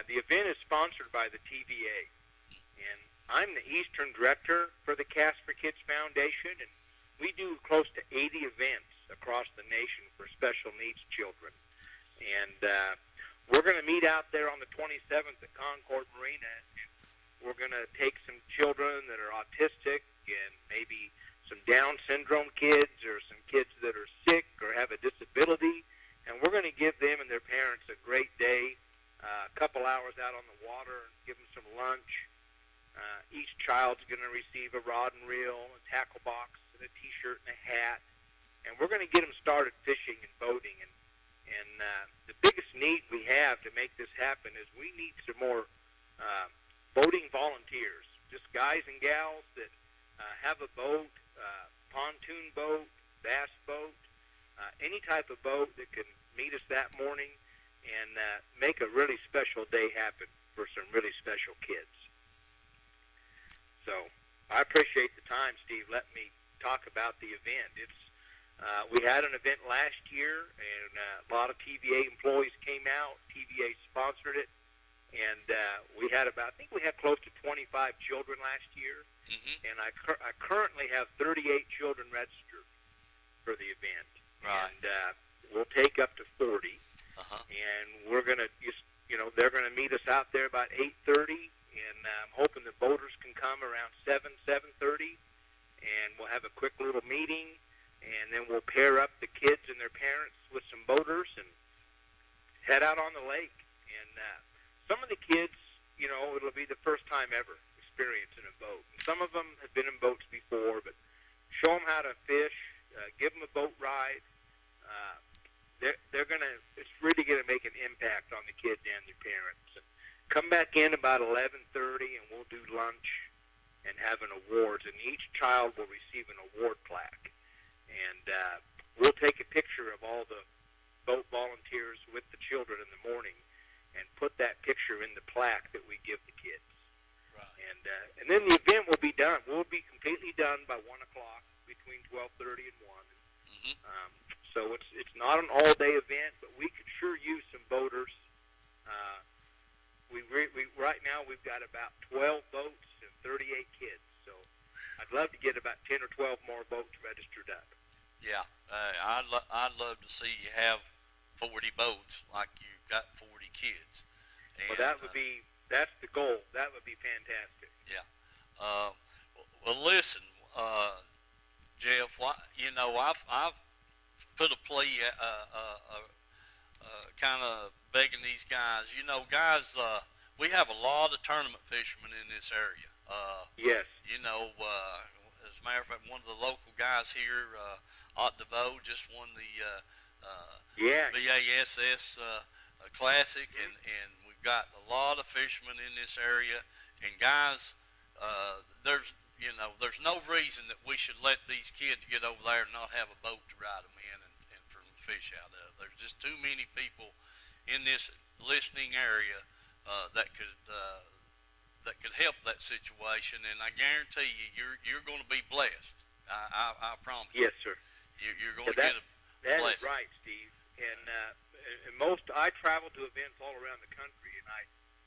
the event is sponsored by the TVA. And I'm the Eastern Director for the Cast for Kids Foundation, and we do close to 80 events across the nation for special needs children. And we're going to meet out there on the 27th at Concord Marina. We're going to take some children that are autistic and maybe some Down syndrome kids or some kids that are sick or have a disability, and we're going to give them and their parents a great day, a couple hours out on the water, and give them some lunch. Each child's going to receive a rod and reel, a tackle box, and a T-shirt and a hat, and we're going to get them started fishing and boating. And the biggest need we have to make this happen is we need some more boating volunteers, just guys and gals that have a boat, pontoon boat, bass boat, any type of boat that can meet us that morning and make a really special day happen for some really special kids. So I appreciate the time, Steve. Let me talk about the event. We had an event last year, and a lot of TVA employees came out. TVA sponsored it, and we had I think we had close to 25 children last year. Mm-hmm. And I currently have 38 children registered for the event. Right. And we'll take up to 40. Uh-huh. And we're going to they're going to meet us out there about 8:30, and I'm hoping the boaters can come around 7:30, and we'll have a quick little meeting, and then we'll pair up the kids and their parents with some boaters and head out on the lake. And some of the kids, it'll be the first time ever experience in a boat. Some of them have been in boats before, but show them how to fish, give them a boat ride. It's really gonna make an impact on the kids and their parents. And come back in about 11:30, and we'll do lunch and have an awards, and each child will receive an award plaque. And we'll take a picture of all the boat volunteers with the children in the morning and put that picture in the plaque that we give the kids. And then the event will be done. We'll be completely done by 1 o'clock, between 12:30 and 1. Mm-hmm. So it's not an all-day event, but we could sure use some boaters. We right now we've got about 12 boats and 38 kids. So I'd love to get about 10 or 12 more boats registered up. Yeah, I'd love to see you have 40 boats like you've got 40 kids. And, well, that's the goal. That would be fantastic. Yeah. Well, listen, Jeff. I've put a plea, kind of begging these guys. Guys, we have a lot of tournament fishermen in this area. Yes. As a matter of fact, one of the local guys here, Ott DeVoe, just won the BASS Classic, and we've got a lot of fishermen in this area. And guys, there's no reason that we should let these kids get over there and not have a boat to ride them in and for them to fish out of. There's just too many people in this listening area that could help that situation, and I guarantee you're going to be blessed. I promise. Yes, sir. You're going to get a blessing. That is right, Steve. And I travel to events all around the country, and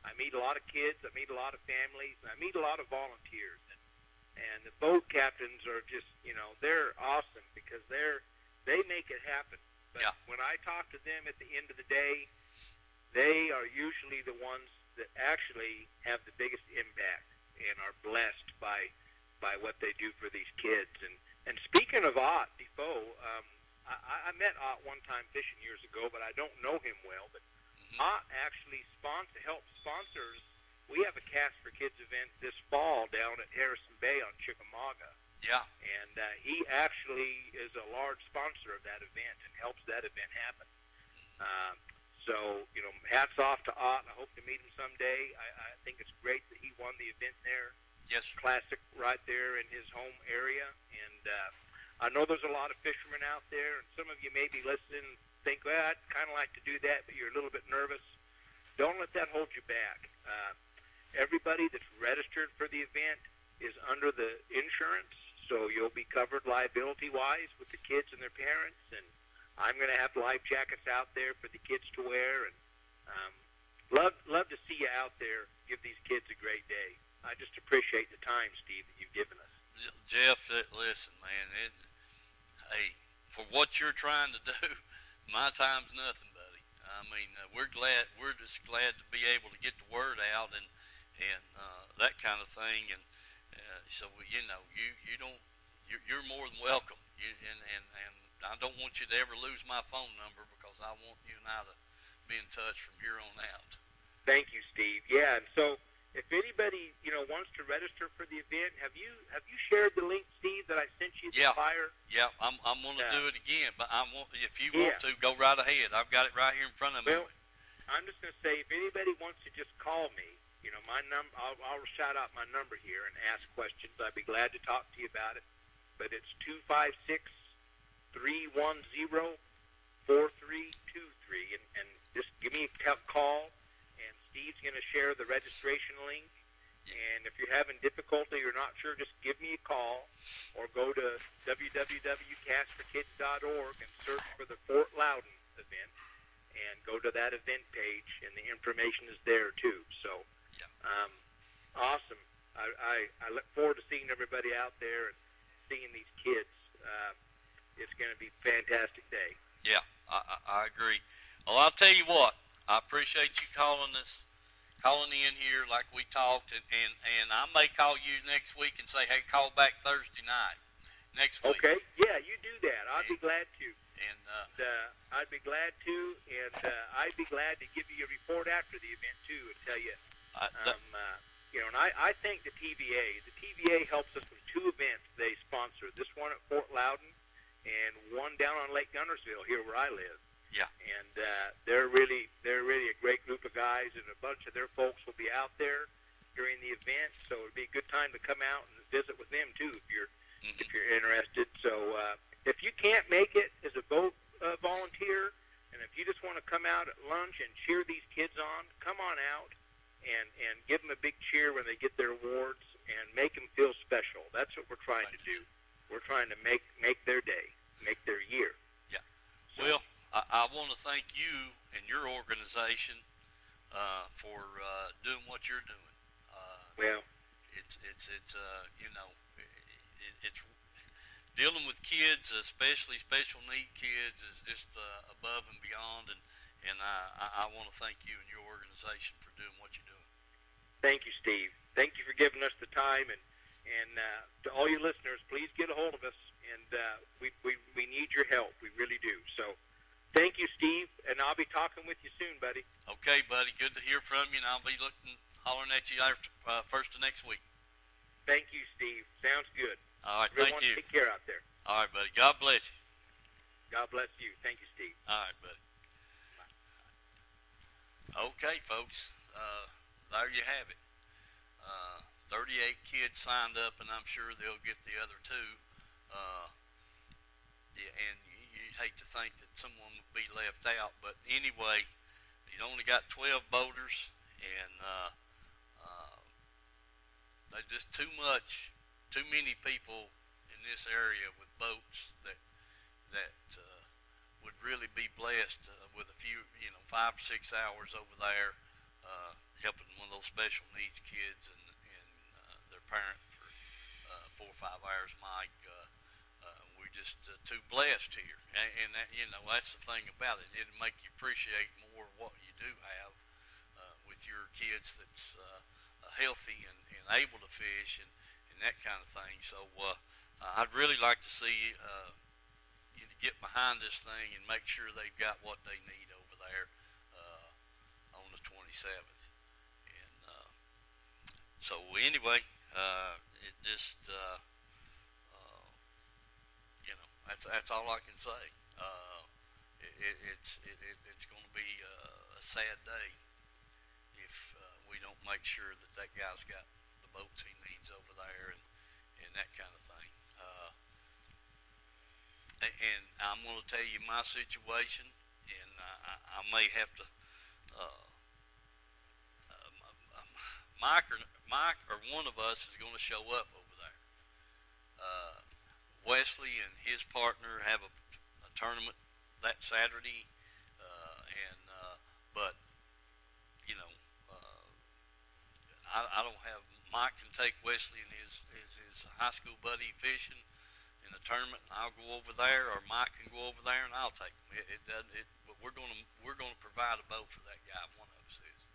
I meet a lot of kids, I meet a lot of families, and I meet a lot of volunteers. And the boat captains are just, they're awesome because they make it happen. But when I talk to them at the end of the day, they are usually the ones that actually have the biggest impact and are blessed by what they do for these kids. And speaking of Ott DeVoe, I met Ott one time fishing years ago, but I don't know him well. But Ott actually helps sponsors. We have a Cast for Kids event this fall down at Harrison Bay on Chickamauga. Yeah. And he actually is a large sponsor of that event and helps that event happen. So, hats off to Ott. I hope to meet him someday. I think it's great that he won the event there. Yes, sir. Classic right there in his home area. And I know there's a lot of fishermen out there, and some of you may be listening and think, well, I'd kind of like to do that, but you're a little bit nervous. Don't let that hold you back. Everybody that's registered for the event is under the insurance, so you'll be covered liability-wise with the kids and their parents, and I'm going to have life jackets out there for the kids to wear, and love to see you out there, give these kids a great day. I just appreciate the time, Steve, that you've given us. Jeff, listen, man. Hey, for what you're trying to do, my time's nothing, buddy. I mean, we're glad. We're just glad to be able to get the word out and that kind of thing. And so you know, you don't. You're more than welcome. And I don't want you to ever lose my phone number because I want you and I to be in touch from here on out. Thank you, Steve. Yeah, and so if anybody wants to register for the event, have you shared the link, Steve, that I sent you the flyer? Yeah, I'm going to do it again, but if you want to, go right ahead. I've got it right here in front of me. Well, I'm just going to say, if anybody wants to just call me, my number, I'll shout out my number here and ask questions. I'd be glad to talk to you about it. But it's 256-310-4323, and just give me a call. And Steve's going to share the registration link. And if you're having difficulty or not sure, just give me a call or go to www.casforkids.org and search for the Fort Loudon event and go to that event page, and the information is there too. So, awesome. I look forward to seeing everybody out there and seeing these kids. It's going to be a fantastic day. Yeah, I agree. Well, I'll tell you what. I appreciate you calling in here like we talked, and I may call you next week and say, hey, call back Thursday night next week. Okay, yeah, you do that. I'd be glad to. And I'd be glad to, and I'd be glad to give you a report after the event too and tell you. And I thank the TVA. The TVA helps us with two events they sponsor. This one at Fort Loudon and one down on Lake Gunnersville here where I live. Yeah. And they're really a great group of guys, and a bunch of their folks will be out there during the event. So it'd be a good time to come out and visit with them too if you're interested. So if you can't make it as a boat volunteer, and if you just want to come out at lunch and cheer these kids on, come on out and give them a big cheer when they get their awards and make them feel special. That's what we're trying to do. We're trying to make their day, make their year. Yeah. So, well, I want to thank you and your organization for doing what you're doing. It's dealing with kids, especially special need kids, is just above and beyond. And I want to thank you and your organization for doing what you're doing. Thank you, Steve. Thank you for giving us the time, and to all your listeners, please get a hold of us, and we need your help. We really do. So. Thank you, Steve, and I'll be talking with you soon, buddy. Okay, buddy. Good to hear from you, and I'll be hollering at you after, first of next week. Thank you, Steve. Sounds good. All right, Everyone thank you. Take care out there. All right, buddy. God bless you. God bless you. Thank you, Steve. All right, buddy. Okay, folks. There you have it. 38 kids signed up, and I'm sure they'll get the other two. And you'd hate to think that someone would be left out, but anyway, he's only got 12 boaters, and there's just too many people in this area with boats that would really be blessed with a few, 5 or 6 hours over there helping one of those special needs kids and their parent for 4 or 5 hours, Mike. We're just too blessed here, and that, that's the thing about it. It'll make you appreciate more what you do have with your kids that's healthy and able to fish and that kind of thing. So I'd really like to see you to get behind this thing and make sure they've got what they need over there on the 27th. And so anyway, it just that's all I can say. It's going to be a sad day if we don't make sure that guy's got the boats he needs over there and that kind of thing. And I'm going to tell you my situation, and I may have to. Mike or one of us is going to show up over there. Wesley and his partner have a tournament that Saturday, but I don't have Mike can take Wesley and his high school buddy fishing in a tournament, and I'll go over there, or Mike can go over there, and I'll take him. It doesn't. But we're gonna provide a boat for that guy. One of us is.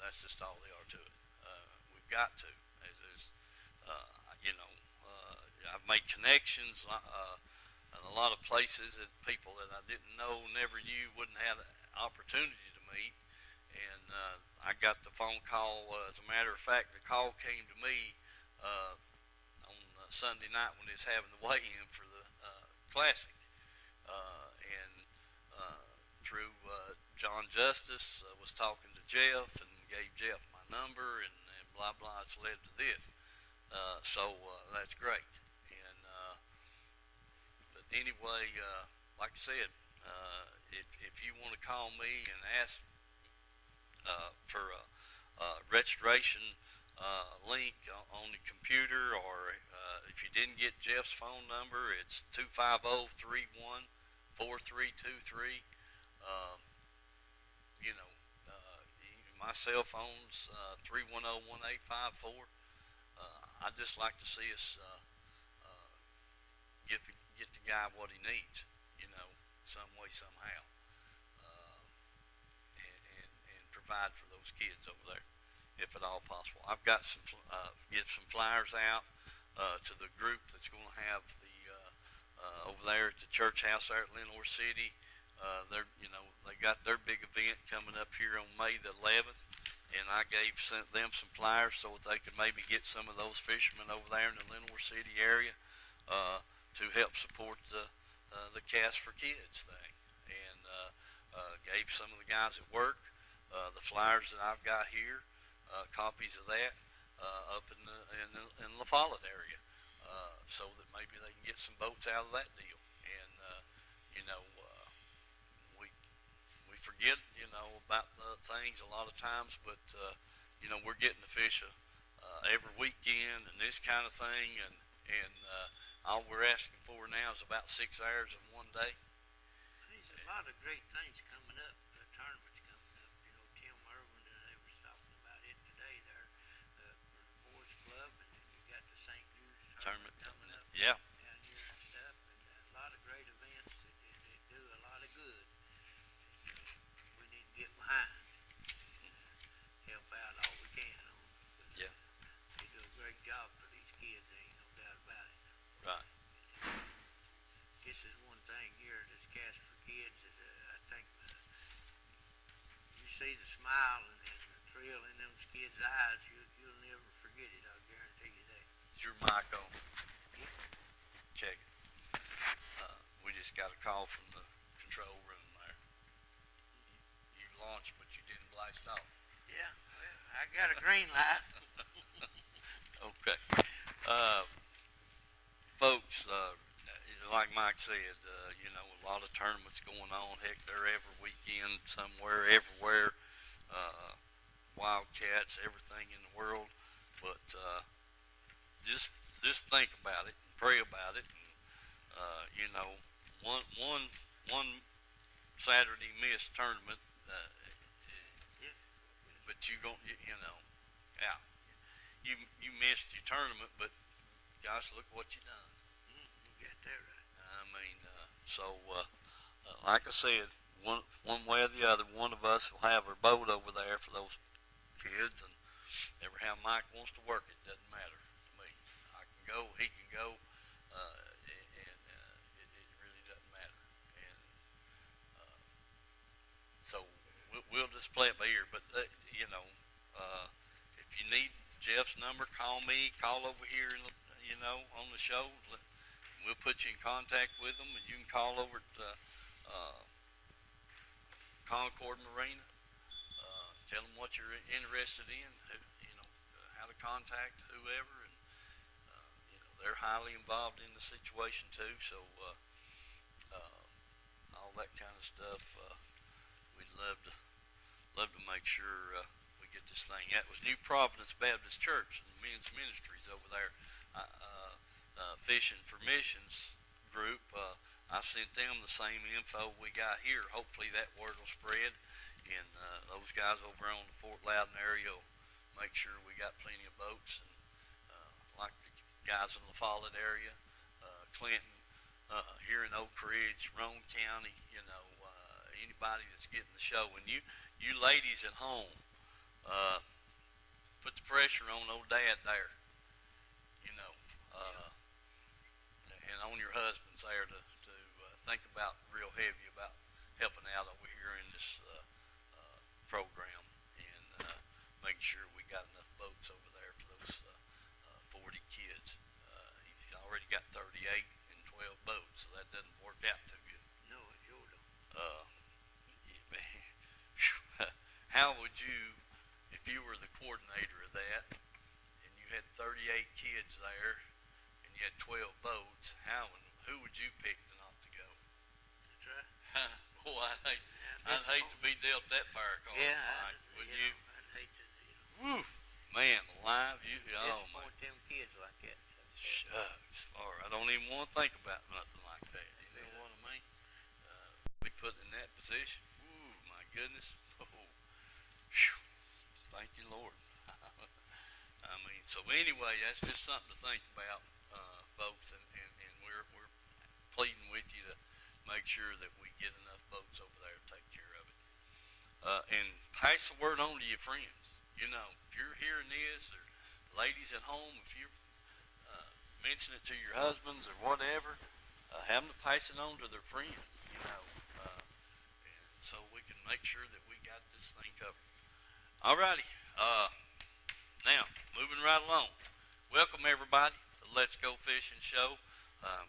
That's just all they are to it. We've got to. You know, I've made connections in a lot of places that people that I didn't know, never knew, wouldn't have the opportunity to meet. And I got the phone call. As a matter of fact, the call came to me on Sunday night when they was having the weigh-in for the Classic. And through John Justice was talking to Jeff and gave Jeff my number, and blah blah. It's led to this. So that's great. And but anyway, like I said, if you want to call me and ask for a registration link on the computer, or if you didn't get Jeff's phone number, it's 250-31-4323. You know, my cell phone's 310-1854. I'd just like to see us get the guy what he needs, you know, some way, somehow, and provide for those kids over there, if at all possible. I've got some get some flyers out to the group that's going to have the over there at the church house there at Lenore City. They got their big event coming up here on May the 11th, and I sent them some flyers so that they could maybe get some of those fishermen over there in the Lenore City area to help support the Cast for Kids thing, and gave some of the guys at work the flyers that I've got here, copies of that up in the Follett area, so that maybe they can get some boats out of that deal. And we forget about the things a lot of times, but we're getting to fish every weekend and this kind of thing, and all we're asking for now is about 6 hours of one day. There's a lot of great things coming up, tournaments coming up. Tim Irwin and they were talking about it today there for the boys club, and then you got the St. Jude's tournament coming up. Yeah. Down here and stuff, and a lot of great events that do a lot of good. We need to get behind, help out all we can on. Yeah. They do a great job for these kids. There ain't no doubt about it. Right. This is one thing here, this Cast for Kids, that I think you see the smile and the thrill in those kids' eyes, you'll never forget it, I'll guarantee you that. Is your mic on? Yeah. Check it. We just got a call from the control room there. You launched, but you didn't blast off. Yeah, well, I got a green light. Okay. Folks, like Mike said, a lot of tournaments going on. Heck, they're every weekend somewhere, everywhere. Wildcats, everything in the world. But just think about it and pray about it. And, one Saturday missed tournament, but you missed your tournament, but gosh, look what you done. You got that right. I mean, like I said, one way or the other, one of us will have our boat over there for those kids, and ever how Mike wants to work it doesn't matter to me. I can go, he can go, and it really doesn't matter. And so we'll just play it by ear. But if you need Jeff's number, call me. Call over here, on the show. We'll put you in contact with them, and you can call over at Concord Marina. Tell them what you're interested in, how to contact whoever, and they're highly involved in the situation too. So all that kind of stuff, we'd love to make sure we get this thing. That was New Providence Baptist Church and Men's Ministries over there. Fishing for Missions group. I sent them the same info we got here. Hopefully that word will spread, and those guys over on the Fort Loudon area will make sure we got plenty of boats, and like the guys in the Follett area, Clinton, here in Oak Ridge, Roane County, anybody that's getting the show. And you ladies at home, put the pressure on old dad there, you know, and on your husbands there to think about real heavy about helping out over here in this program, and making sure we got enough boats over there for those 40 kids. He's already got 38 and 12 boats, so that doesn't work out too good. No, it sure don't. How would you, if you were the coordinator of that, and you had 38 kids there, and you had 12 boats, who would you pick to not to go? That's right. Boy, I'd hate to be dealt that fire card. Yeah, Would you? I'd hate to, Woo, man, alive, oh my. disappoint them kids like that. Shucks, I don't even want to think about nothing like that. You know what I mean? Be put in that position. Ooh, my goodness. Oh, whew. Thank you, Lord. I mean, so anyway, that's just something to think about, folks, and we're pleading with you to make sure that we get enough boats over there to take care of it. And pass the word on to your friends. You know, if you're hearing this, or ladies at home, if you mention it to your husbands or whatever, have them to pass it on to their friends, and so we can make sure that we got this thing covered. Alrighty, now, moving right along. Welcome everybody to Let's Go Fishing Show.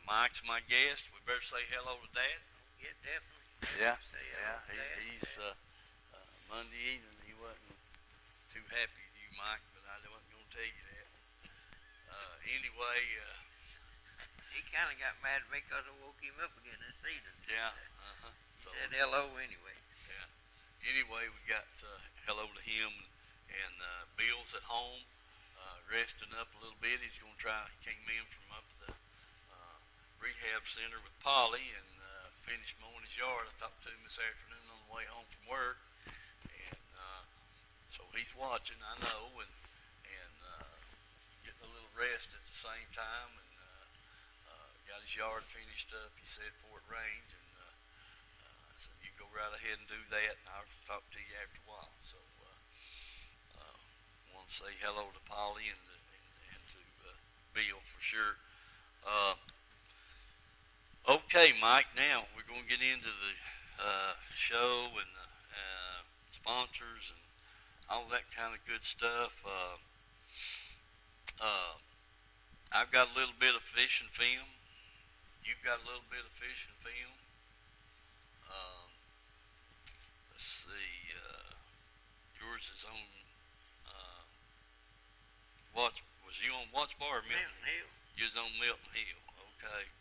Mike's my guest. We better say hello to Dad. Yeah, definitely. Yeah, Say hello to Dad. he's Monday evening. He wasn't too happy with you, Mike, but I wasn't going to tell you that. Anyway, He kind of got mad at me because I woke him up again this evening. yeah. He said hello anyway. Yeah. Anyway, we got hello to him, and Bill's at home, resting up a little bit. He's going to try. He came in from up the rehab center with Polly and finished mowing his yard. I talked to him this afternoon on the way home from work, and so he's watching, I know, and getting a little rest at the same time, and got his yard finished up, he said, before it rained, and I said, you go right ahead and do that, and I'll talk to you after a while. So want to say hello to Polly and to Bill for sure. Okay, Mike, now we're going to get into the show and sponsors and all that kind of good stuff. I've got a little bit of fishing film. You've got a little bit of fishing film. Let's see. Yours is on was you on Watts Bar or Milton Hill. You was on Milton Hill. Okay.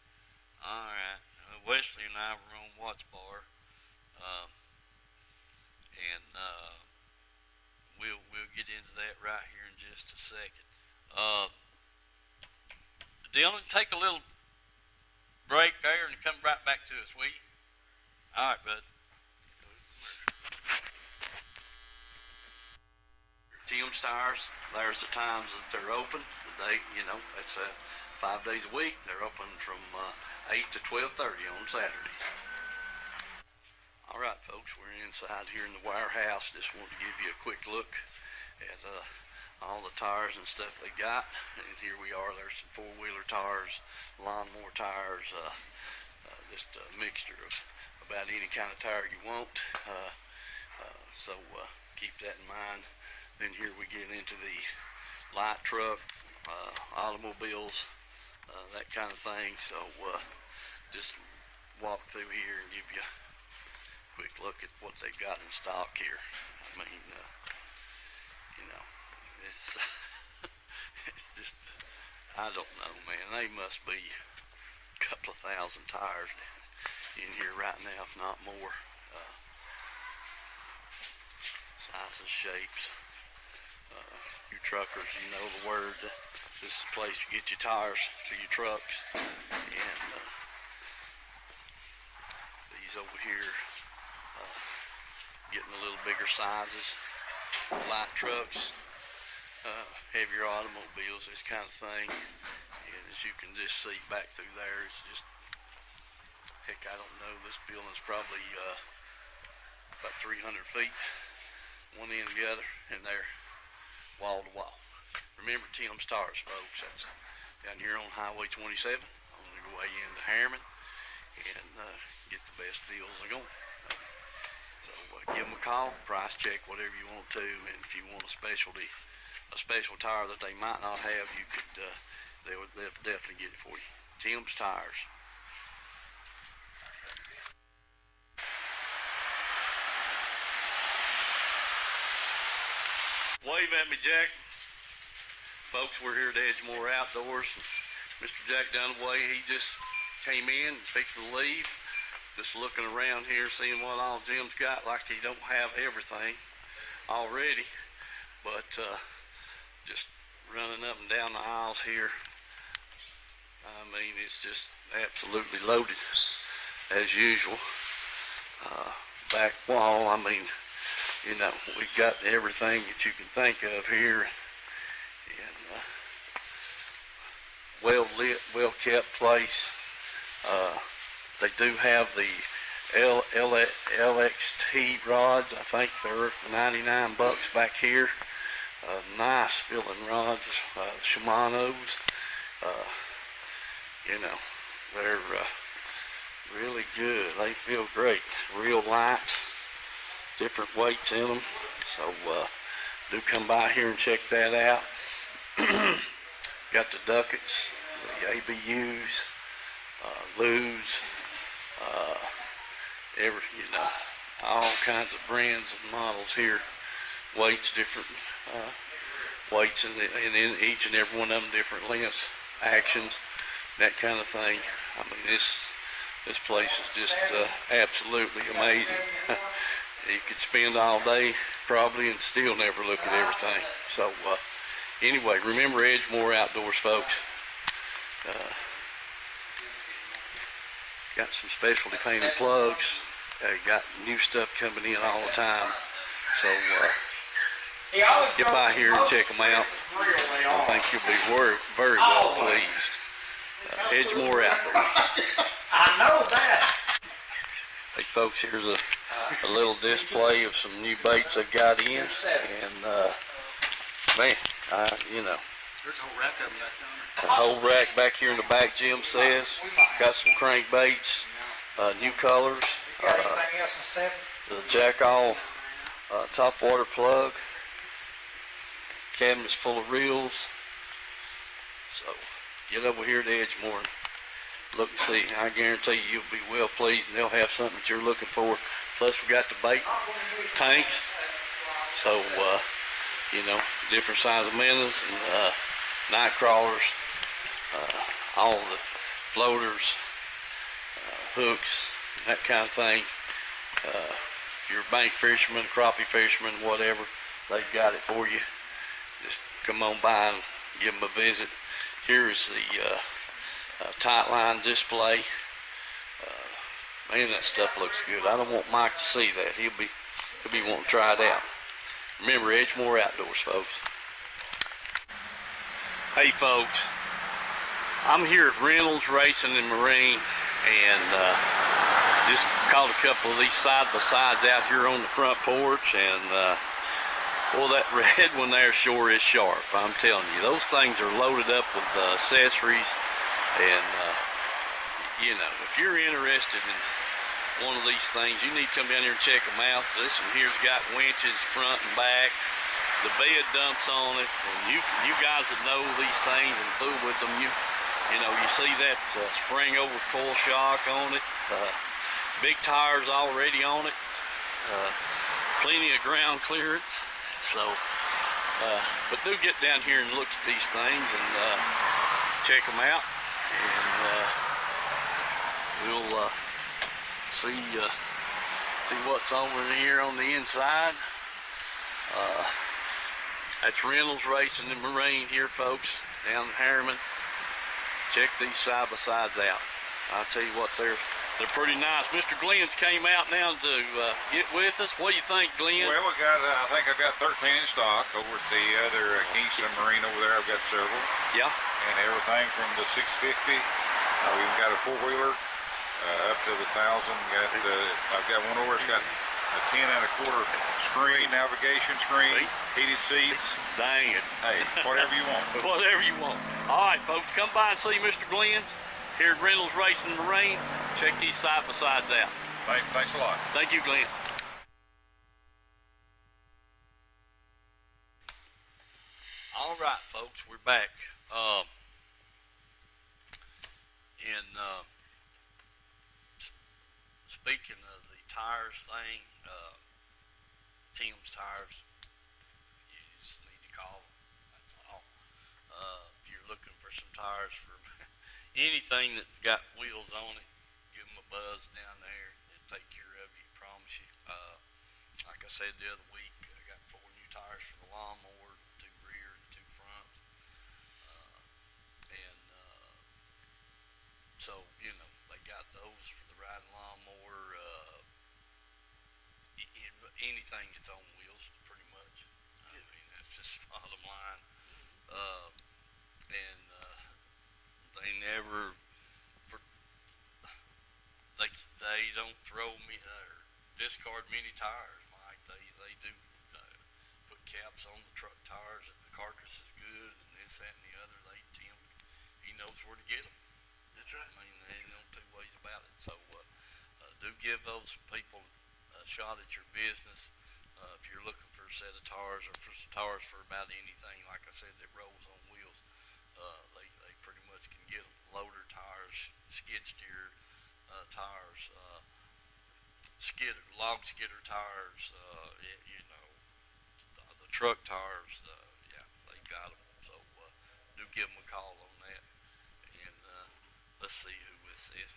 All right. Wesley and I were on Watts Bar, and we'll get into that right here in just a second. Dylan, take a little break there and come right back to us, will you? All right, bud. Tim's Tires, there's the times that they're open. It's 5 days a week. They're open from 8 to 12:30 on Saturdays. All right, folks, we're inside here in the warehouse. Just want to give you a quick look at all the tires and stuff they got. And here we are. There's some four-wheeler tires, lawnmower tires, just a mixture of about any kind of tire you want. So keep that in mind. Then here we get into the light truck, automobiles, that kind of thing. So just walk through here and give you a quick look at what they got in stock here. I mean, it's it's just, I don't know, man. They must be a couple of thousand tires in here right now, if not more. Sizes, shapes. You truckers, you know the word. This is a place to get your tires to your trucks. And these over here, getting a little bigger sizes. Light trucks. heavier automobiles, this kind of thing. And as you can just see back through there, it's just, heck, I don't know, this building's probably about 300 feet, one end to the other, and they're wall to wall. Remember Tim's Tires, folks. That's down here on Highway 27 on your way into Harriman, and get the best deals they're going. So give them a call, price check, whatever you want to, and if you want a special tire that they might not have, you could they'll definitely get it for you. Tim's Tires. Wave at me, Jack. Folks, we're here at Edgemore Outdoors. Mr. Jack Dunaway, he just came in and fixed to leave. Just looking around here, seeing what all Jim's got. Like he don't have everything already, but just running up and down the aisles here. I mean, it's just absolutely loaded as usual. Back wall, I mean, you know, we've got everything that you can think of here, and well lit, well kept place. They do have the LXT rods. I think they're $99 back here. Nice filling rods, Shimano's. You know, they're really good. They feel great. Real light, different weights in them. So do come by here and check that out. Got the Ducats, the ABUs, Lew's, all kinds of brands and models here. Weights, different weights in each and every one of them, different lengths, actions, that kind of thing. I mean, this place is just absolutely amazing. You could spend all day probably and still never look at everything. So anyway, remember Edgemore Outdoors, folks. Got some specialty painted plugs. Got new stuff coming in all the time. So get by here and check them out. I think you'll be very well pleased. Edgemore Outdoors. I know that. Hey folks, here's a little display of some new baits I got in, and man, you know, There's a whole rack of them back there. a whole rack back here in the back. Jim says got some crankbaits, new colors, the Jackall top water plug, cabinets full of reels. So get over here to Edgemore. Look and see. I guarantee you'll be well pleased, and they'll have something that you're looking for. Plus, we got the bait tanks, so you know, different size of minnows and night crawlers, all the floaters, hooks, that kind of thing. If you're a bank fisherman, crappie fisherman, whatever, they've got it for you. Just come on by and give them a visit. Here is the tight line display. Man, that stuff looks good. I don't want Mike to see that. He'll be wanting to try it out. Remember, Edgemore Outdoors, folks. Hey, folks. I'm here at Reynolds Racing and Marine, and just caught a couple of these side-by-sides out here on the front porch, and well, that red one there sure is sharp. I'm telling you, those things are loaded up with accessories. And you know, if you're interested in one of these things, you need to come down here and check them out. This one here's got winches front and back. The bed dumps on it, and you guys that know these things and fool with them, you know, you see that spring over coil shock on it. Big tires already on it. Plenty of ground clearance. So, but do get down here and look at these things and check them out. And we'll see what's over here on the inside. That's Reynolds Racing and Marine here, folks, down in Harriman. Check these side-by-sides out. I'll tell you what, they're They're pretty nice. Mr. Glenn's came out now to get with us. What do you think, Glenn? Well, we got, I think I got 13 in stock. Over at the other Kingston Marine over there, I've got several. Yeah. And everything from the 650. We've got a four-wheeler up to the 1,000. I've got one over. It's got a 10 and a quarter screen, navigation screen, heated seats. Dang it. Hey, whatever you want. Whatever you want. All right, folks, come by and see Mr. Glenn here at Reynolds Racing Marine. Check these side-by-sides out. Thanks a lot. Thank you, Glenn. All right, folks, we're back. Speaking of the tires thing, Tim's Tires, you just need to call them. That's all. If you're looking for some tires for anything that's got wheels on it, give them a buzz down there. They'll take care of you, promise you. Like I said the other week, I got 4 new tires for the lawnmower, 2 rear, 2 fronts. So, you know, they got those for the riding lawnmower, anything that's on wheels, pretty much. I mean, that's just bottom line. They never, they don't throw me or discard many tires like they do. Put caps on the truck tires if the carcass is good and this, that, and the other. Tim, he knows where to get them. That's right. I mean, there ain't no 2 ways about it. So, do give those people a shot at your business. If you're looking for a set of tires or for tires for about anything, like I said, that rolls on wheels, they pretty much can get them. Loader tires, skid steer tires, log skidder tires, the truck tires, yeah, they got them. So, do give them a call on that. And let's see who this is.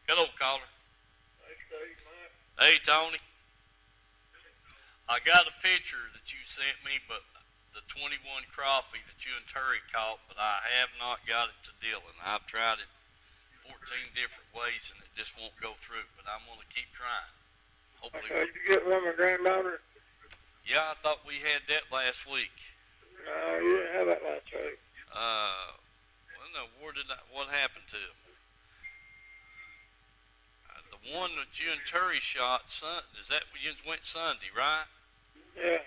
Hello, caller. Hey, Tony. I got a picture that you sent me, but the 21 crappie that you and Terry caught, but I have not got it to Dylan. I've tried it 14 different ways, and it just won't go through, but I'm going to keep trying. Hopefully. Did you get one of my granddaughter? Yeah, I thought we had that last week. No, you didn't have that last week. Well, no, what happened to him? The one that you and Terry shot, you went Sunday, right? Yeah.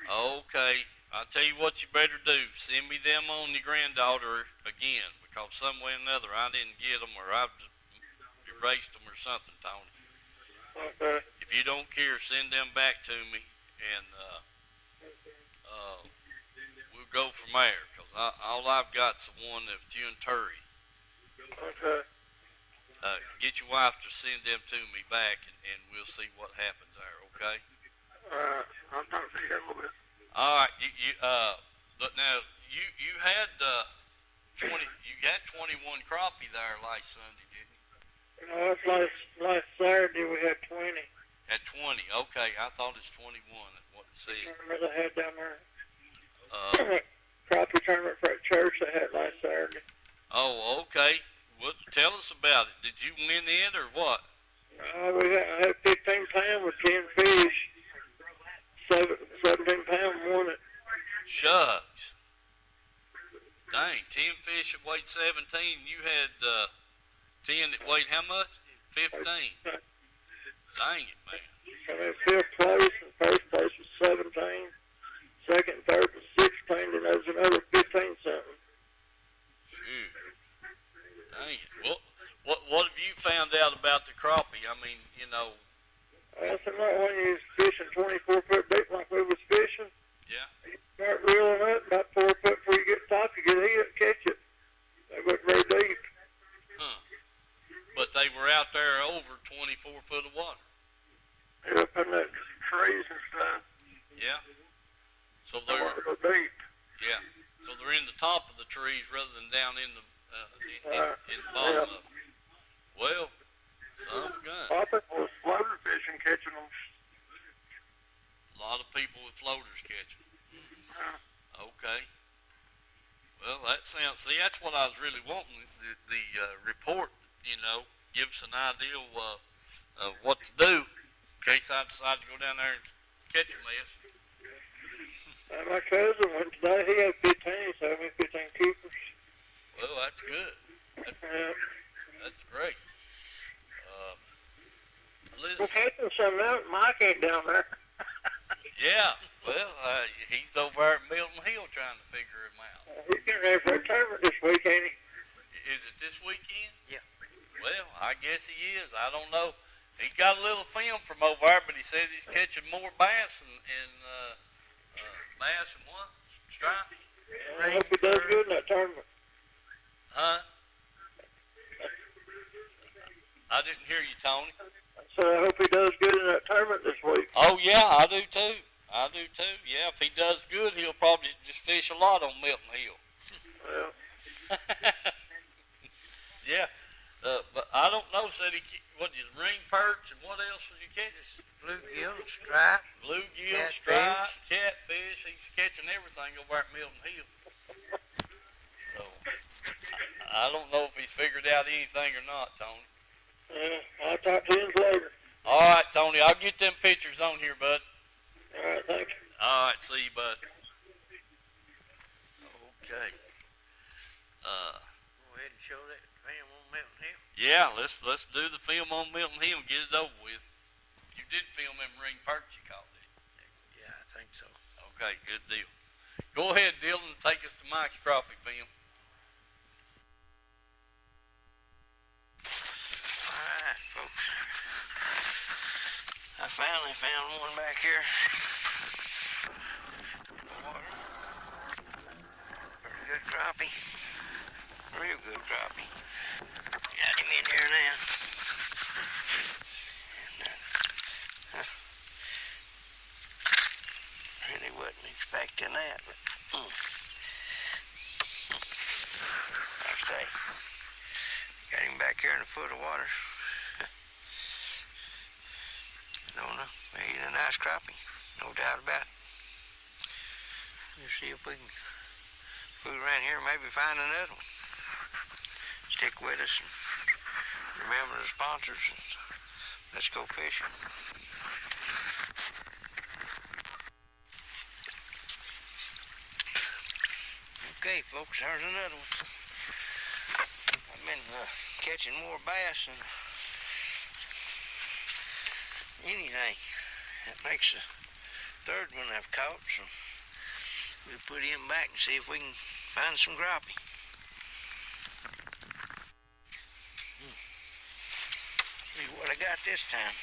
Okay. I'll tell you what you better do. Send me them on your granddaughter again, because some way or another I didn't get them, or I've erased them or something, Tony. Okay. If you don't care, send them back to me, and we'll go from there, because all I've got's the one of you and Terry. Okay. Get your wife to send them to me back, and we'll see what happens there, okay? I'll talk to you a little bit. All right, but now you had 21 crappie there last Sunday, didn't you? No, it's last Saturday we had 20. At 20, okay. I thought it's 21. What it said. Remember they had down there crappie tournament for a church they had last Saturday. Oh, okay. Well, tell us about it. Did you win it or what? We had 15 pounds with 10 fish. 17 pounds won it. Shucks. Dang, 10 fish that weighed 17. You had 10 that weighed how much? 15. Dang it, man. I mean, 5th place and first place was 17. Second and third was 16, and there was another 15 something. Shoot. Dang it. Well, what have you found out about the crappie? I mean, you know. That's not when you was fishing 24 foot deep like we was fishing. Yeah. You start reeling up about 4 foot before you get top, you get hit, catch it. They went very deep. Huh. But they were out there over 24 foot of water. They're up in the trees and stuff. Yeah. So They they're weren't real deep. yeah. So they're in the top of the trees rather than down in the in the bottom of them. Well, son of a gun. A lot of people was floater fishing catching them. A lot of people with floaters catching. Okay. Well, that sounds. See, that's what I was really wanting. The report give us an idea of what to do in case I decide to go down there and catch a mess. My cousin went today. He had 15. He sold me 15 keepers. Well, that's good. That's great. We're Listen, catching some out. Mike ain't down there. yeah, well, he's over there at Milton Hill trying to figure him out. He's getting ready for a tournament this week, ain't he? Is it this weekend? Yeah. Well, I guess he is. I don't know. He got a little film from over there, but he says he's catching more bass and bass and what? Stripe? I hope he does good in that tournament. Huh? I didn't hear you, Tony. So I hope he does good in that tournament this week. Oh, yeah, I do too. I do too. Yeah, if he does good, he'll probably just fish a lot on Milton Hill. Well, Yeah, but I don't know. Said what did ring perch and what else was you catching? Bluegill, stripe. Bluegill, Catfish. stripe, catfish. He's catching everything over at Milton Hill. So I don't know if he's figured out anything or not, Tony. I'll talk to him later. All right, Tony. I'll get them pictures on here, bud. All right, thank you. All right, see you, bud. Okay. Go ahead and show that film on Milton Hill. Yeah, let's do the film on Milton Hill and get it over with. You did film them ring perch you caught, did you? Yeah, I think so. Okay, good deal. Go ahead, Dylan, and take us to Mike's crappie film. Alright, folks. I finally found one back here. Water. Pretty good crappie. Real good crappie. Got him in here now. And, really wasn't expecting that, but like I say, got him back here in a foot of water. Don't know. He's a nice crappie, no doubt about it. We'll see if we can fool around here and maybe find another one. Stick with us and remember the sponsors and let's go fishing. Okay, folks, there's another one. I've been catching more bass than anything. That makes the third one I've caught, so we'll put him back and see if we can find some crappie. See what I got this time.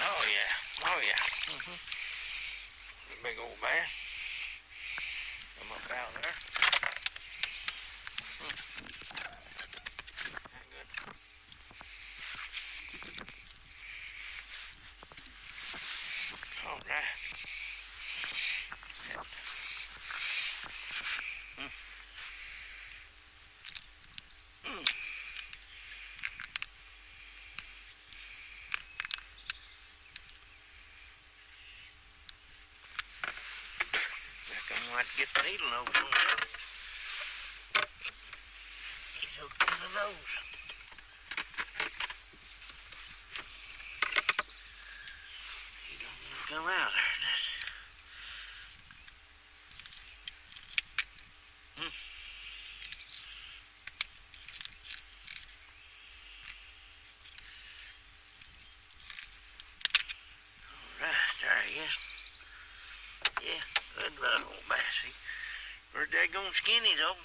Oh yeah, oh yeah. The big old bass. Come up out there. Good. All right. I might get the needle nose on him. He's hooked in the nose. He don't want to come out there, does he? All right, there he is. Yeah, good little old bass. Pretty daggone skinny though.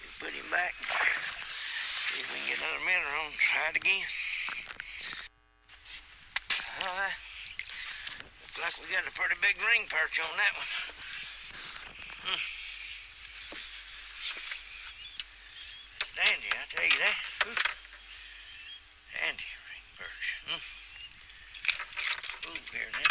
We'll put him back. See if we can get another minute on and try it again. Alright. Looks like we got a pretty big ring perch on that one. Dandy, I tell you that. Dandy ring perch. Ooh, here now.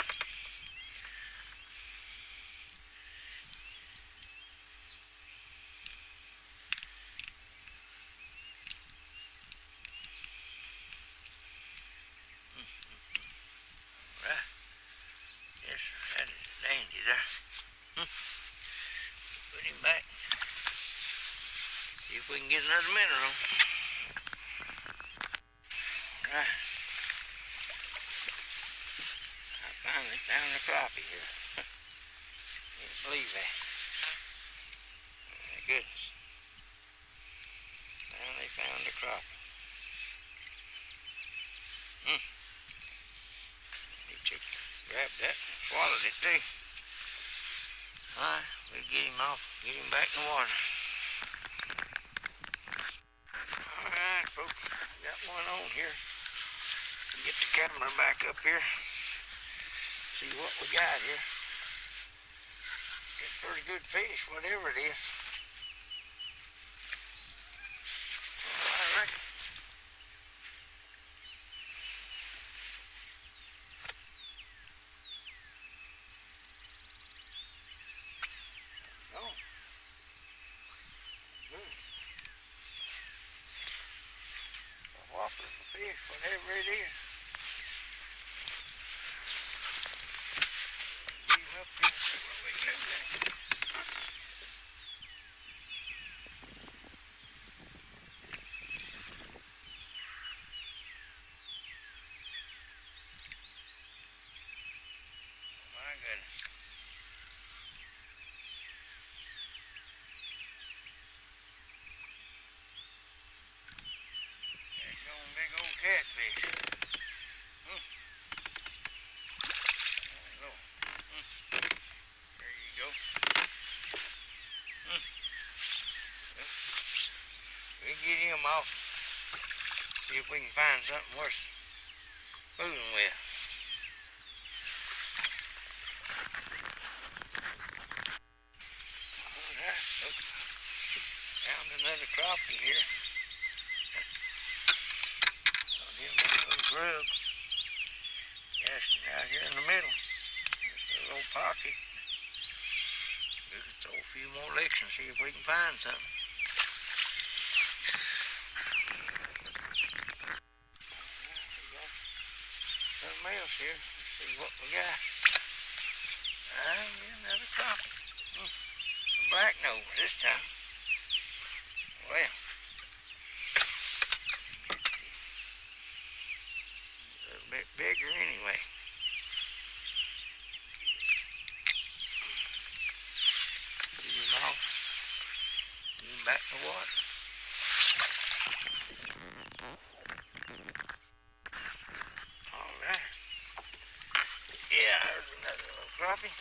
Right. Yes, that is a dandy there. Put him another mineral. Right. I finally found a crappie here. Can't believe that. Oh my goodness. Finally found a crappie. He grabbed that and swallowed it too. Alright, we'll get him off, get him back in the water. Alright, folks, got one on here. Get the camera back up here. See what we got here. It's pretty good fish, whatever it is. I reckon. Oh. Good. A whopper of fish, whatever it is. Up here, see what we got there. My goodness. There's one big old catfish. There you go. We'll get him off. See if we can find something worth fooling with. Alright, folks. Found another crappie here. Found him in a little grub. Casting out here in the middle. Just a little pocket. We'll throw a few more licks and see if we can find something. Something else here. Let's see what we got. Yeah, another crappie. A black nose this time. Well. A little bit bigger anyway. Get him off. Get him back in the water. Alright. Yeah, there's another little crappie.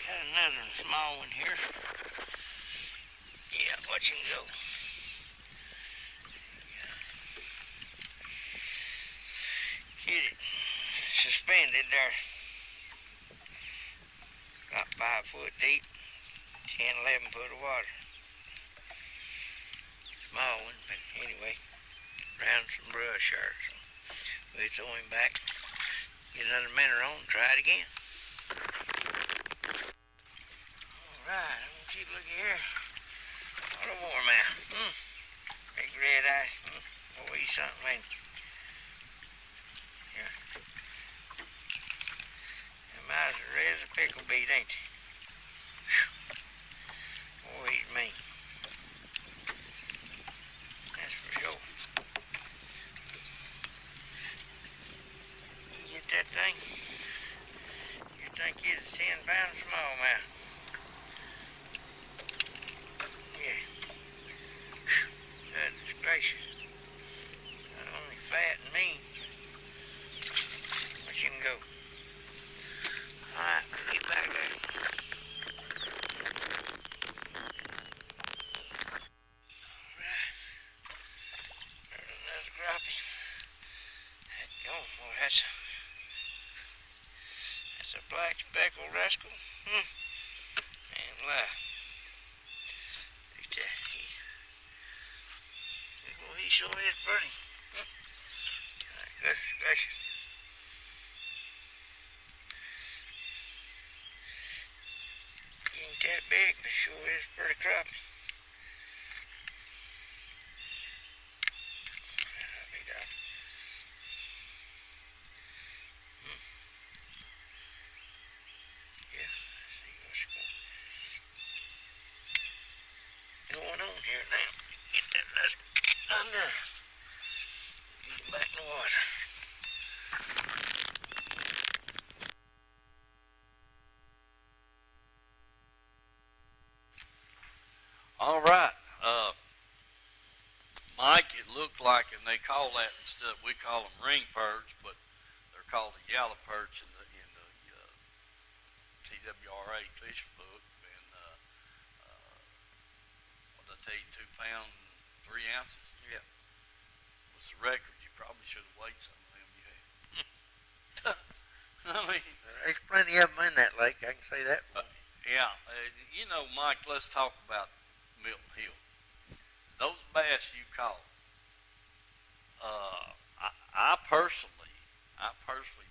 Another small one here. Yeah, watch him go. Hit it. Suspended there. About 5 foot deep. 10, 11 foot of water. Small one, but anyway. Around some brush here. So we'll throw him back. Get another minnow on and try it again. Alright, I want you to look here. What a warmouth. Big red eye. Oh, he's something, ain't he? Yeah. Them eyes are red as a pickle beet, ain't they? Oh, he's mean. That's for sure. You get that thing? You think he's a 10-pound smallmouth? Yeah. Goodness gracious. Not only fat and mean. Watch him go. Alright, get back there. Alright. There's another crappie. Oh, boy, that's a black speckled rascal. Man, lie. Well, he sure is pretty. Goodness gracious. He ain't that big, but sure is pretty crappie. going on here now. Get that dust under. Get it back in the water. All right. Mike, it looked like, and they call that instead, we call them ring perch, but they're called a yellow perch in the TWRA fish book. And what did I tell you, 2 pound, 3 ounces? Yeah. Was the record. You probably should have weighed some of them you had. I mean, There's plenty of them in that lake, I can say that. yeah, you know, Mike, let's talk about Milton Hill. Those bass you caught, I personally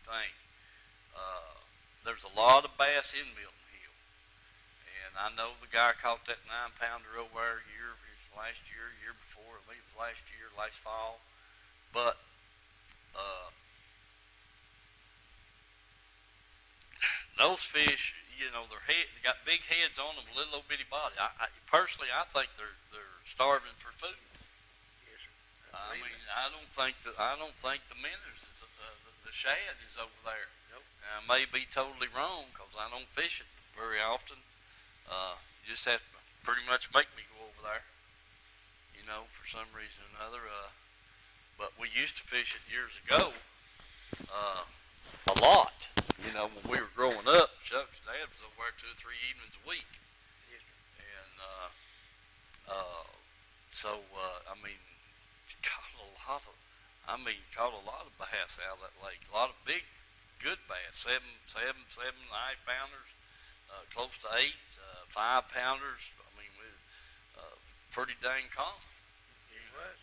think there's a lot of bass in Milton Hill, and I know the guy caught that 9 pounder over there last year, year before, I believe it was last year, last fall, but those fish, you know, they got big heads on them, a little bitty body. Personally, I think they're starving for food. Yes, sir. I mean, I don't think the minnows is the shad is over there. Nope. Now, I may be totally wrong because I don't fish it very often. You just have to pretty much make me go over there, you know, for some reason or another. But we used to fish it years ago, a lot. You know, when we were growing up, Chuck's dad was over there 2 or 3 evenings a week. Yes, sir. And I mean, caught a lot of bass out of that lake. A lot of big, good bass, 7, 9 pounders, close to 8, 5 pounders. I mean, pretty dang common. It was.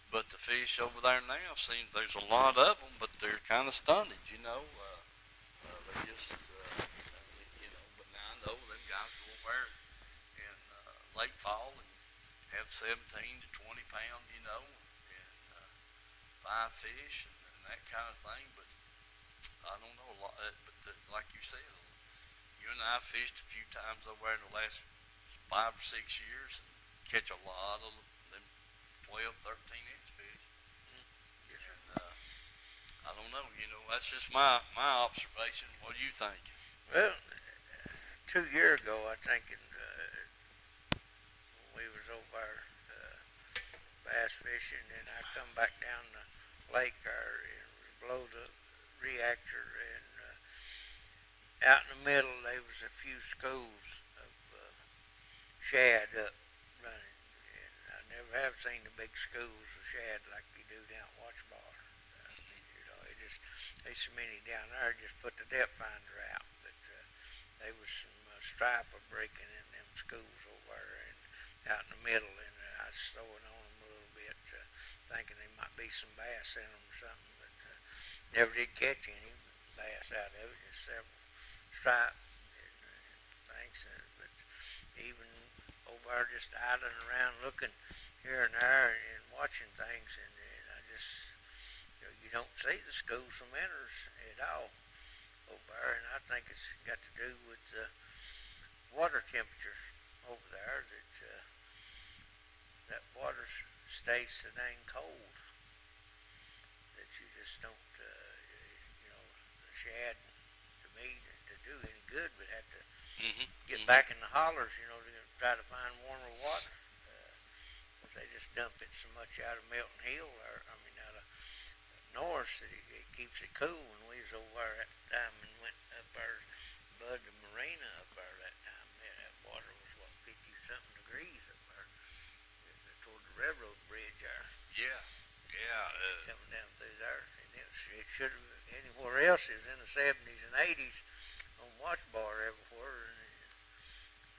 But the fish over there now there's a lot of them, but they're kind of stunted, you know. They just, you know. But now I know them guys go over there in late fall and have 17 to 20 pound, you know, and 5 fish and that kind of thing. But I don't know a lot. But like you said, you and I fished a few times over there in the last 5 or 6 years and catch a lot of them 12, 13-inch fish. Yes, sir. And I don't know, you know, that's just my observation. What do you think? Well, 2 years ago, I think, when we was over there bass fishing, and I come back down the lake there, and it was below the reactor, and out in the middle there was a few schools of shad up running, and I never have seen the big schools of shad like you do down at Watch Bar. You know, there's so many down there, just put the depth finder out, but there was some striper breaking in them schools over there and out in the middle, and I was throwing on them a little bit, thinking there might be some bass in them or something, but never did catch any bass out of it, just several stripes and things, but even over there just idling around looking here and there and watching things, and I just, you know, you don't see the schools of minnows at all over there, and I think it's got to do with water temperatures over there, that water stays so dang cold that you just don't, you know, the shad, to me, to do any good, would have to get back in the hollers, you know, to try to find warmer water. But they just dump it so much out of Milton Hill, or I mean out of Norris, that it keeps it cool. When we was over there at the time and went up there, Bud the Marina up there that time, that water was what, 50-something degrees up there toward the railroad bridge there. Yeah. Coming down through there, and it should have anywhere else. It was in the 70s and 80s on Watch Bar everywhere, and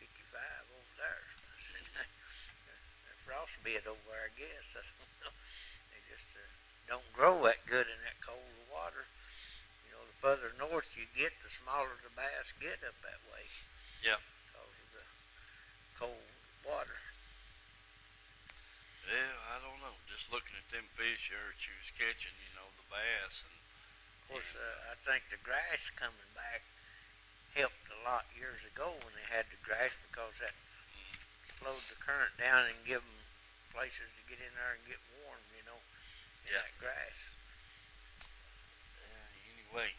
55 over there. Frostbit over there, I guess. I don't know. They just don't grow that good in that cold water. You know, the further north you get, the smaller the bass get up that way. Yeah. Because of the cold water. Yeah, I don't know. Just looking at them fish here that you was catching, you know, the bass, and Of course, I think the grass coming back helped a lot years ago when they had the grass, because that slowed the current down and give them places to get in there and get warm, in Yeah. that grass. Anyway,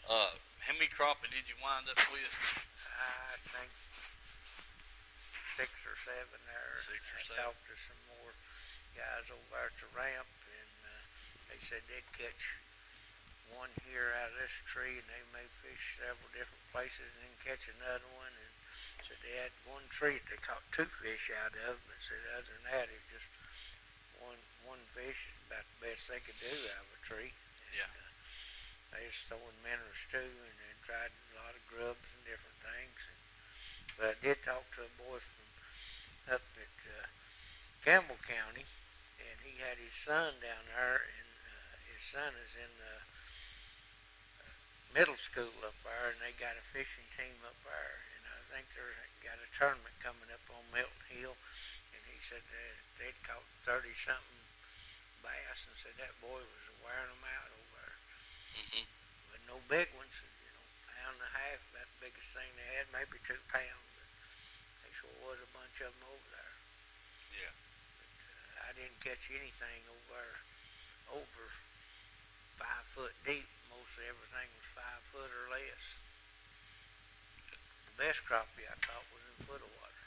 how many crappie did you wind up with? I think 6 or 7 there. 6 or 7. I talked to some more guys over there at the ramp, and they said they'd catch one here out of this tree, and they may fish several different places and then catch another one. And said they had one tree that they caught 2 fish out of, but said other than that, it just one fish is about the best they could do out of a tree. And, Yeah. They just throwing minnows too, and then tried a lot of grubs and different things. But I did talk to a boy from up at Campbell County, and he had his son down there, and his son is in the middle school up there, and they got a fishing team up there, and I think they got a tournament coming up on Milton Hill, and he said that they'd caught 30-something bass, and said that boy was wearing them out over there. Mm-hmm. But no big ones, pound and a half, about the biggest thing they had, maybe 2 pounds. But there sure was a bunch of them over there. Yeah. But I didn't catch anything over 5 foot deep. Mostly everything was 5 foot or less. The best crappie I caught was in foot of water.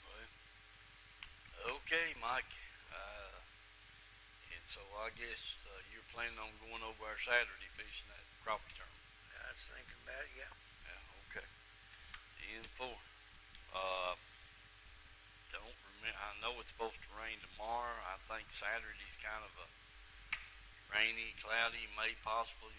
Well, okay, Mike. And so I guess you're planning on going over our Saturday fishing that crappie tournament. I was thinking about it, yeah. Yeah, okay. 10-4. Don't remember. I know it's supposed to rain tomorrow. I think Saturday's kind of a rainy, cloudy, may possibly,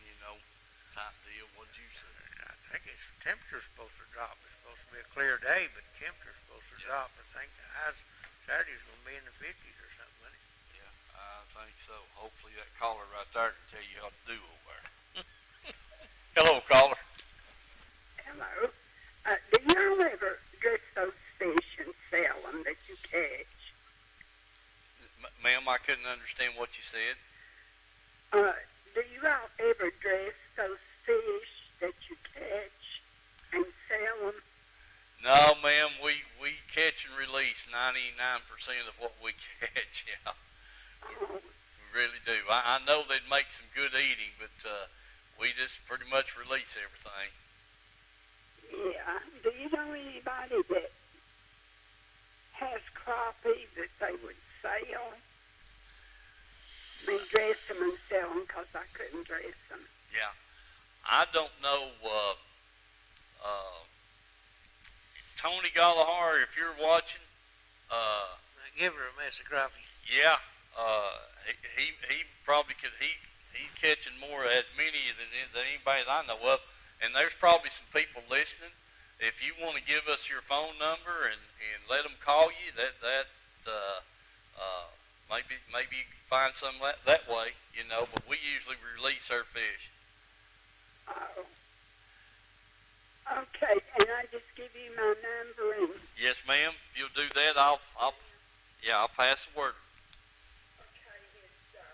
type deal. What'd you say? I think the temperature's supposed to drop. It's supposed to be a clear day, but the temperature's supposed to drop. I think the highs Saturday's going to be in the 50s or something, isn't it? Yeah, I think so. Hopefully that caller right there can tell you how to do over there. Hello, caller. Hello. Do y'all ever dress those fish and sell them that you catch? Ma'am, I couldn't understand what you said. Do you all ever dress those fish that you catch and sell them? No, ma'am, we catch and release 99% of what we catch, yeah. Oh, We really do. I know they'd make some good eating, but we just pretty much release everything. yeah. Do you know anybody that has crappie that they would sell? I mean, dress them and sell them because I couldn't dress them. Yeah. I don't know, Tony Gallagher, if you're watching, Give her a mess of crappie. yeah, he probably could, he's catching more, as many than anybody that I know of, and there's probably some people listening. If you want to give us your phone number and let them call you, maybe you can find some that way, but we usually release our fish. Oh. Okay, and I just give you my number and... Yes, ma'am. If you'll do that, I'll pass the word. Okay, yes,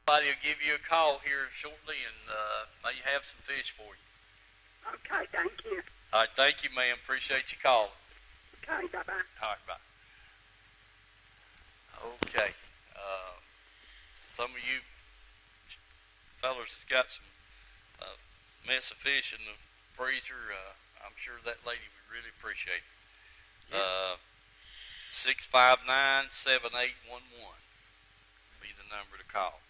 Somebody will give you a call here shortly and may have some fish for you. Okay, thank you. All right, thank you, ma'am. Appreciate you calling. Okay, bye-bye. All right, bye. Okay. Some of you fellas got some mess of fish in the freezer. I'm sure that lady would really appreciate it. Yeah. 659-7811 be the number to call.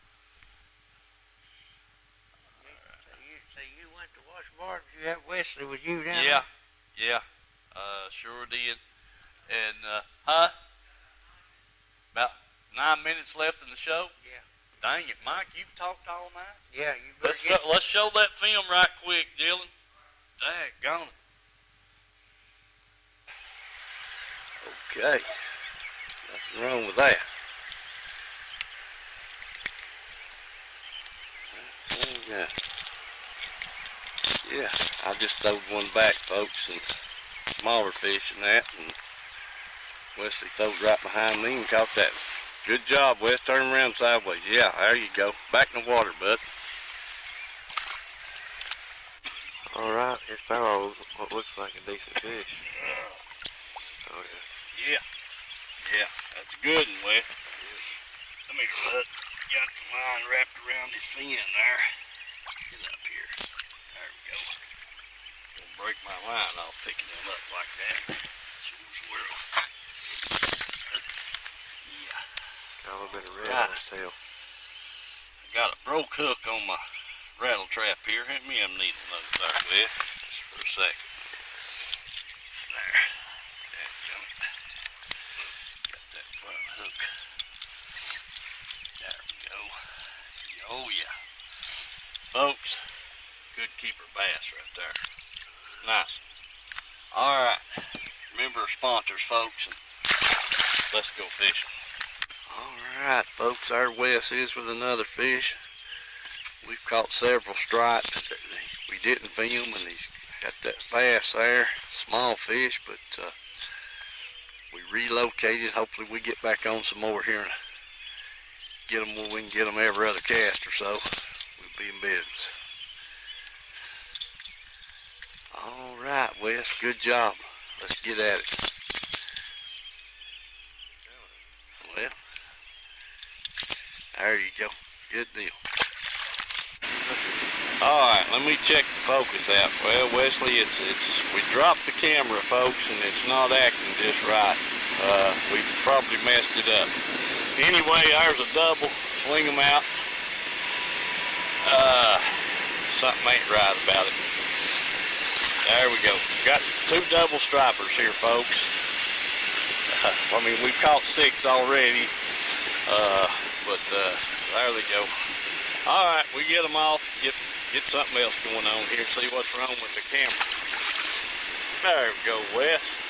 So you went to Washburn? You had Wesley with you down Yeah, yeah, sure did. And, about 9 minutes left in the show. Yeah. Dang it, Mike, you've talked all night. Yeah, you better Let's show that film right quick, Dylan. Daggone it. Okay, nothing wrong with that. Yeah. Yeah, I just throwed one back, folks, and smaller fish and that, and Wesley throws right behind me and caught that. Good job, Wes. Turn around sideways. Yeah, there you go. Back in the water, bud. All right, here's Power. What looks like a decent fish. Oh yeah. Yeah. Yeah, that's a good one, Wes. Come here, bud. Got the line wrapped around his fin there. Get up here. There we go. Gonna break my line off picking him up like that. Squirrel. Yeah. Got a little bit of red on his tail. I got a broke hook on my rattle trap here. Hit me, I'm needing another there, Wes. Just for a second. There. That's junk. Got that front hook. There we go. Oh yeah. Folks, good keeper bass right there. Nice. Alright. Remember our sponsors, folks, and let's go fishing. Alright, folks, our Wes is with another fish. We've caught several stripes that we didn't film, and he's got that bass there. Small fish, but we relocated. Hopefully we get back on some more here and get them where we can get them every other cast or so. We'll be in business. Alright, Wes, good job. Let's get at it. Well, there you go. Good deal. Alright, let me check the focus out. Well, Wesley, we dropped the camera, folks, and it's not acting just right. We probably messed it up. Anyway, there's a double. Swing them out. Something ain't right about it. There we go. Got two double stripers here, folks. I mean, we've caught 6 already. But there they go. Alright, we get them off. Get something else going on here. See what's wrong with the camera. There we go, Wes.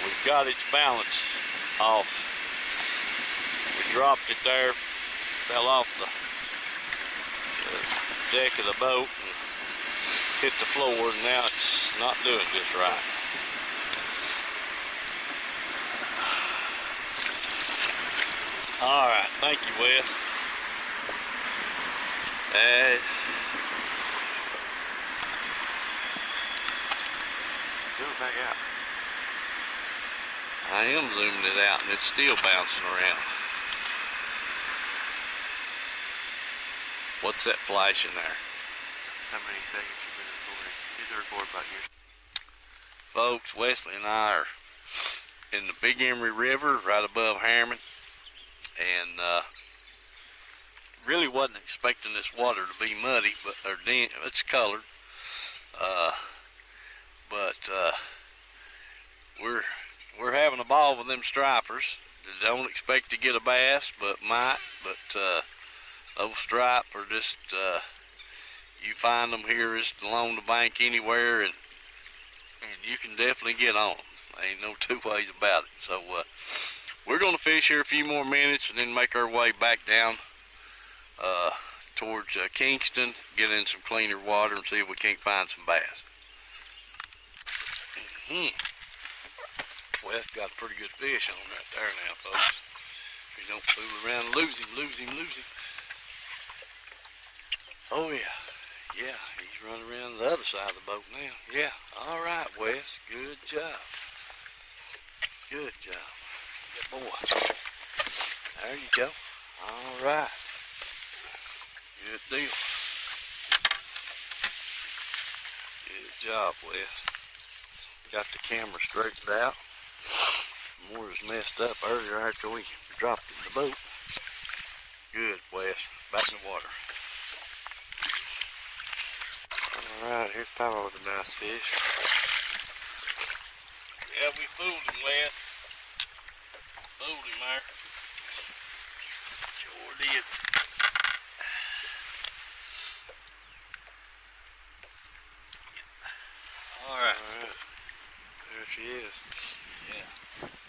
We've got its balance off. We dropped it there, fell off the deck of the boat and hit the floor, and now it's not doing just right. All right, thank you, Wes. Zoom it back out. I am zooming it out, and it's still bouncing around. What's that flashing there? That's how many seconds you've been recording. Hit the record button here. Folks, Wesley and I are in the Big Emery River right above Harriman, and really wasn't expecting this water to be muddy, but it's colored. We're having a ball with them stripers. Don't expect to get a bass, but might. But those stripe are just you find them here just along the bank anywhere, and you can definitely get on them. Ain't no two ways about it. So we're gonna fish here a few more minutes and then make our way back down towards Kingston, get in some cleaner water and see if we can't find some bass. Wes got a pretty good fish on right there now, folks. If you don't fool around, lose him. Oh yeah. Yeah, he's running around the other side of the boat now. Yeah, all right, Wes. Good job. Good job. Good boy. There you go. All right. Good deal. Good job, Wes. Got the camera straightened out. More was messed up earlier after we dropped it in the boat. Good, Wes. Back in the water. Alright, here's Papa with a nice fish. Yeah, we fooled him, Wes. Fooled him there. Sure did. Alright. There she is. Yeah.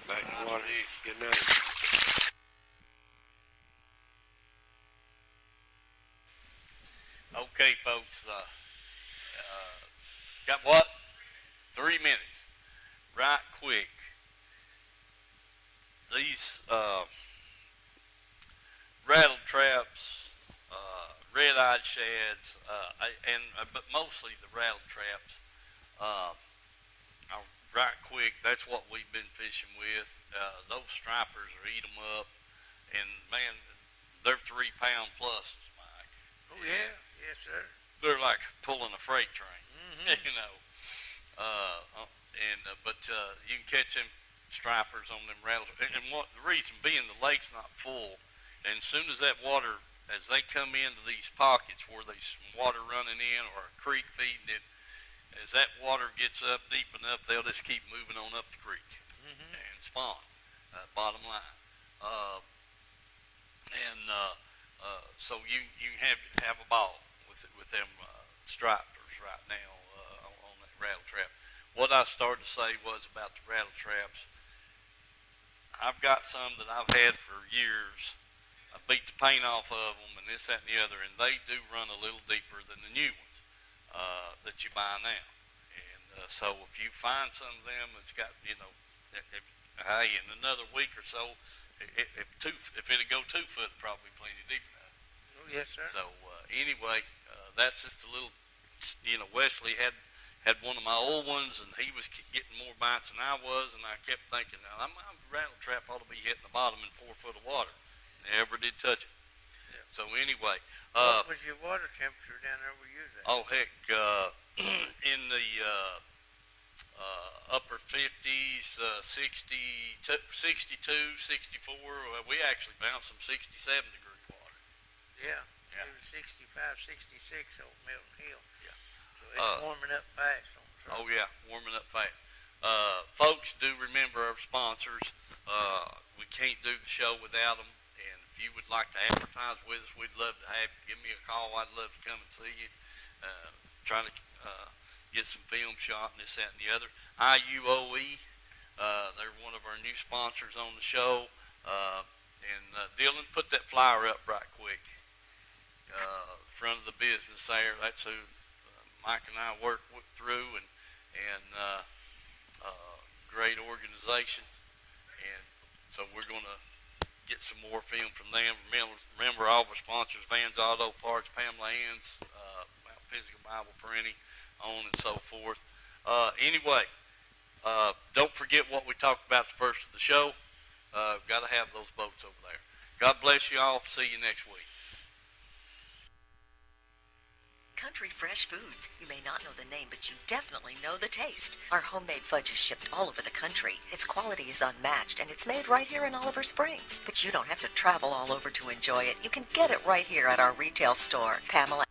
Back in Nice the water. fish. Get another. Okay, folks. Got what? 3 minutes. Right quick. These rattle traps, red-eyed shads, but mostly the rattle traps. Right quick, that's what we've been fishing with. Those stripers will eat them up, and man, they're 3 pound pluses, Mike. Oh yeah, yes sir. They're like pulling a freight train, Mm-hmm. you know. But you can catch them stripers on them rattles, and what the reason being, the lake's not full, and as soon as that water, as they come into these pockets where there's water running in or a creek feeding it, as that water gets up deep enough, they'll just keep moving on up the creek and spawn. Bottom line, so you have a ball with them stripers right now on that rattle trap. What I started to say was about the rattle traps. I've got some that I've had for years. I beat the paint off of them and this, that, and the other, and they do run a little deeper than the new ones that you buy now. And so if you find some of them that's got, hey, in another week or so, if it'd go 2 foot, probably plenty deep enough. Oh yes sir. So anyway, that's just a little. Wesley had one of my old ones, and he was getting more bites than I was, and I kept thinking, now my rattle trap ought to be hitting the bottom in 4 foot of water. Never did touch it. Yeah. So anyway, What was your water temperature down there where you was at? oh heck, in the upper 50s, 62, 64. We actually found some 67 degree water. Yeah. Yeah. It was 65, 66 over Milton Hill. Yeah. So it's warming up fast on the surface. Oh yeah, warming up fast. Folks, do remember our sponsors. We can't do the show without them. And if you would like to advertise with us, we'd love to have you. Give me a call. I'd love to come and see you. Trying to get some film shot and this, that, and the other. IUOE, they're one of our new sponsors on the show. Dylan, put that flyer up right quick. Front of the business there. That's who Mike and I work through, and great organization. And so we're going to get some more film from them. Remember all of our sponsors: Vans Auto Parts, Pamela Ann's, Physical Bible Printing, on and so forth. Anyway, don't forget what we talked about the first of the show. Got to have those boats over there. God bless you all. See you next week. Country Fresh Foods. You may not know the name, but you definitely know the taste. Our homemade fudge is shipped all over the country. Its quality is unmatched, and it's made right here in Oliver Springs. But you don't have to travel all over to enjoy it. You can get it right here at our retail store. Pamela